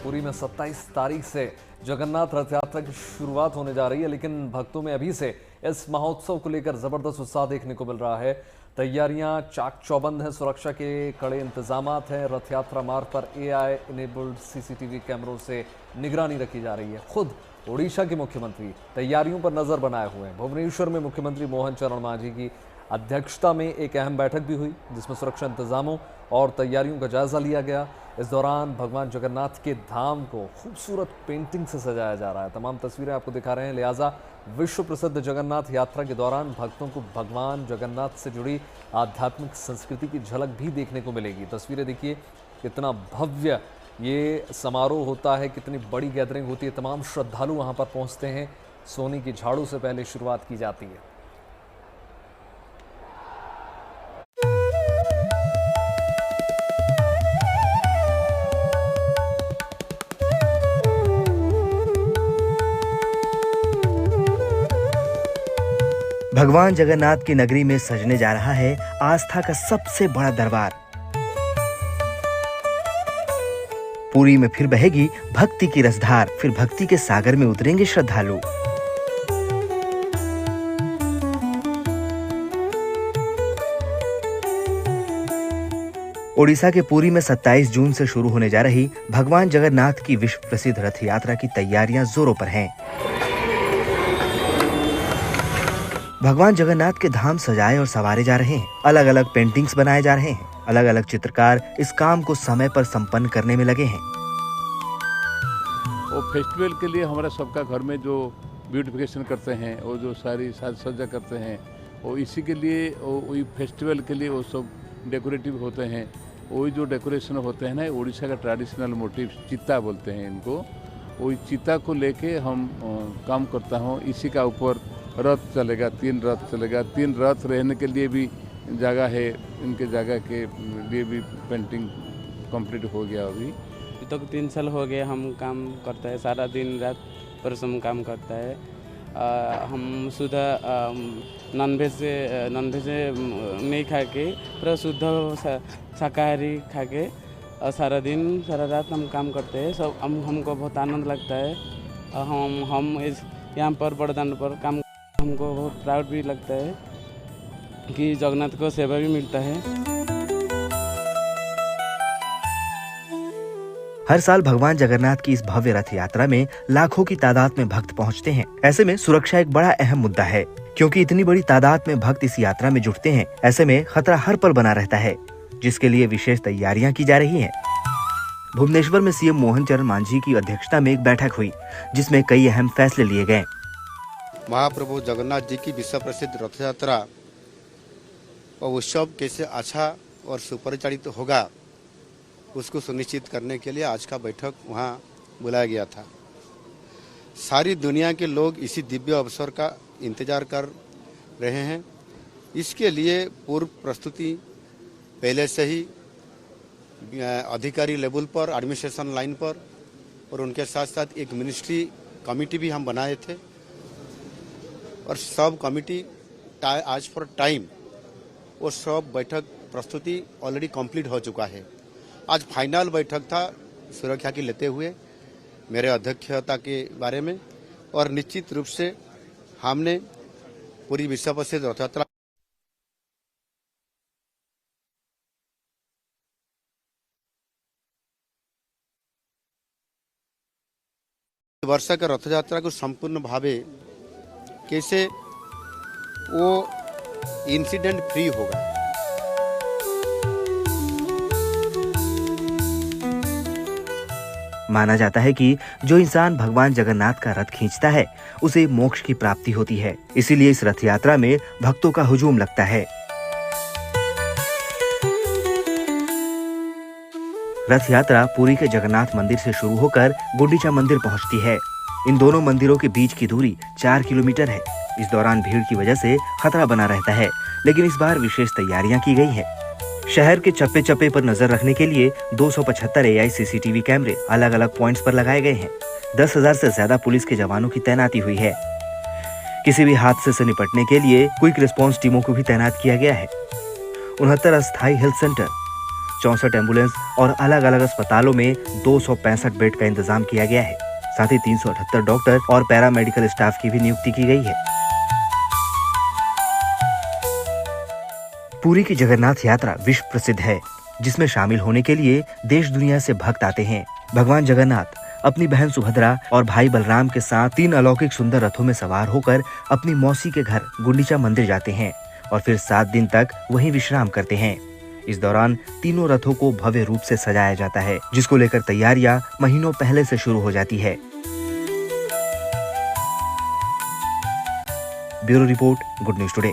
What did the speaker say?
पुरी में 27 तारीख से जगन्नाथ रथ यात्रा की शुरुआत होने जा रही है, लेकिन भक्तों में अभी से इस महोत्सव को लेकर जबरदस्त उत्साह देखने को मिल रहा है। तैयारियां चाक चौबंद हैं, सुरक्षा के कड़े इंतजामात हैं। रथ यात्रा मार्ग पर AI इनेबल्ड CCTV कैमरों से निगरानी रखी जा रही है। खुद ओडिशा के मुख्यमंत्री तैयारियों पर नजर बनाए हुए हैं। भुवनेश्वर में मुख्यमंत्री मोहन चरण मांझी की अध्यक्षता में एक अहम बैठक भी हुई, जिसमें सुरक्षा इंतजामों और तैयारियों का जायजा लिया गया। इस दौरान भगवान जगन्नाथ के धाम को खूबसूरत पेंटिंग से सजाया जा रहा है। तमाम तस्वीरें आपको दिखा रहे हैं। लिहाजा विश्व प्रसिद्ध जगन्नाथ यात्रा के दौरान भक्तों को भगवान जगन्नाथ से जुड़ी आध्यात्मिक संस्कृति की झलक भी देखने को मिलेगी। तस्वीरें देखिए, कितना भव्य ये समारोह होता है, कितनी बड़ी गैदरिंग होती है। तमाम श्रद्धालु वहां पर पहुंचते हैं। सोने की झाड़ू से पहले शुरुआत की जाती है। भगवान जगन्नाथ की नगरी में सजने जा रहा है आस्था का सबसे बड़ा दरबार। पुरी में फिर बहेगी भक्ति की रसधार, फिर भक्ति के सागर में उतरेंगे श्रद्धालु। ओडिशा के पुरी में 27 जून से शुरू होने जा रही भगवान जगन्नाथ की विश्व प्रसिद्ध रथ यात्रा की तैयारियां जोरों पर हैं। भगवान जगन्नाथ के धाम सजाए और संवारे जा रहे हैं। अलग अलग पेंटिंग्स बनाए जा रहे हैं। अलग अलग चित्रकार इस काम को समय पर संपन्न करने में लगे हैं। वो फेस्टिवल के लिए हमारा सबका घर में जो ब्यूटिफिकेशन करते हैं, वो जो सारी साज सज्जा करते हैं, वो इसी के लिए, वही फेस्टिवल के लिए वो सब डेकोरेटिव होते हैं। वही जो डेकोरेशन होते हैं ना, उड़ीसा का ट्रेडिशनल मोटिव चित्ता बोलते हैं इनको। वही चित्ता को लेके हम काम करता हूँ। इसी का ऊपर रथ चलेगा, 3 रथ चलेगा। 3 रथ रहने के लिए भी जगह है। इनके जगह के लिए भी पेंटिंग कंप्लीट हो गया। अभी तो 3 साल हो गए हम काम करता है, सारा दिन रात परिश्रम काम करता है। हम शुद्ध नॉनवेज नहीं खा के, पूरा शुद्ध शाकाहारी खा के सारा दिन सारा रात हम काम करते हैं। सब हमको बहुत आनंद लगता है। हम इस यहाँ पर बड़दान पर काम, हमको बहुत प्राउड भी लगता है कि जगन्नाथ को सेवा भी मिलता है। हर साल भगवान जगन्नाथ की इस भव्य रथ यात्रा में लाखों की तादाद में भक्त पहुंचते हैं। ऐसे में सुरक्षा एक बड़ा अहम मुद्दा है, क्योंकि इतनी बड़ी तादाद में भक्त इस यात्रा में जुटते हैं। ऐसे में खतरा हर पल बना रहता है, जिसके लिए विशेष तैयारियां की जा रही हैं। भुवनेश्वर में CM मोहन चरण मांझी की अध्यक्षता में एक बैठक हुई, जिसमें कई अहम फैसले लिए गए। महाप्रभु जगन्नाथ जी की विश्व प्रसिद्ध रथ यात्रा और उत्सव कैसे अच्छा और सुपरिचालित होगा, उसको सुनिश्चित करने के लिए आज का बैठक वहाँ बुलाया गया था। सारी दुनिया के लोग इसी दिव्य अवसर का इंतजार कर रहे हैं। इसके लिए पूर्व प्रस्तुति पहले से ही अधिकारी लेवल पर, एडमिनिस्ट्रेशन लाइन पर, और उनके साथ साथ एक मिनिस्ट्री कमेटी भी हम बनाए थे। और सब कमेटी आज फॉर टाइम वो सब बैठक प्रस्तुति ऑलरेडी कंप्लीट हो चुका है। आज फाइनल बैठक था सुरक्षा की लेते हुए मेरे अध्यक्षता के बारे में, और निश्चित रूप से हमने पूरी विश्व प्रसिद्ध रथ यात्रा वर्ष के रथ यात्रा को संपूर्ण भावे कैसे वो इंसिडेंट फ्री होगा। माना जाता है कि जो इंसान भगवान जगन्नाथ का रथ खींचता है, उसे मोक्ष की प्राप्ति होती है। इसीलिए इस रथ यात्रा में भक्तों का हुजूम लगता है। रथ यात्रा पुरी के जगन्नाथ मंदिर से शुरू होकर गुंडीचा मंदिर पहुंचती है। इन दोनों मंदिरों के बीच की दूरी 4 किलोमीटर है। इस दौरान भीड़ की वजह से खतरा बना रहता है, लेकिन इस बार विशेष तैयारियां की गई हैं। शहर के चप्पे चप्पे पर नजर रखने के लिए 275 AI CCTV कैमरे अलग अलग पॉइंट्स पर लगाए गए हैं। 10,000 से ज्यादा पुलिस के जवानों की तैनाती हुई है। किसी भी हादसे से निपटने के लिए क्विक रिस्पांस टीमों को भी तैनात किया गया है। 69 अस्थायी हेल्थ सेंटर, 64 एम्बुलेंस और अलग अलग अस्पतालों में 265 बेड का इंतजाम किया गया है। साथ ही 378 डॉक्टर और पैरामेडिकल स्टाफ की भी नियुक्ति की गई है। पुरी की जगन्नाथ यात्रा विश्व प्रसिद्ध है, जिसमें शामिल होने के लिए देश दुनिया से भक्त आते हैं। भगवान जगन्नाथ अपनी बहन सुभद्रा और भाई बलराम के साथ 3 अलौकिक सुंदर रथों में सवार होकर अपनी मौसी के घर गुंडीचा मंदिर जाते हैं और फिर 7 दिन तक वहीं विश्राम करते हैं। इस दौरान तीनों रथों को भव्य रूप से सजाया जाता है, जिसको लेकर तैयारियां महीनों पहले से शुरू हो जाती है। Bureau report, good news today.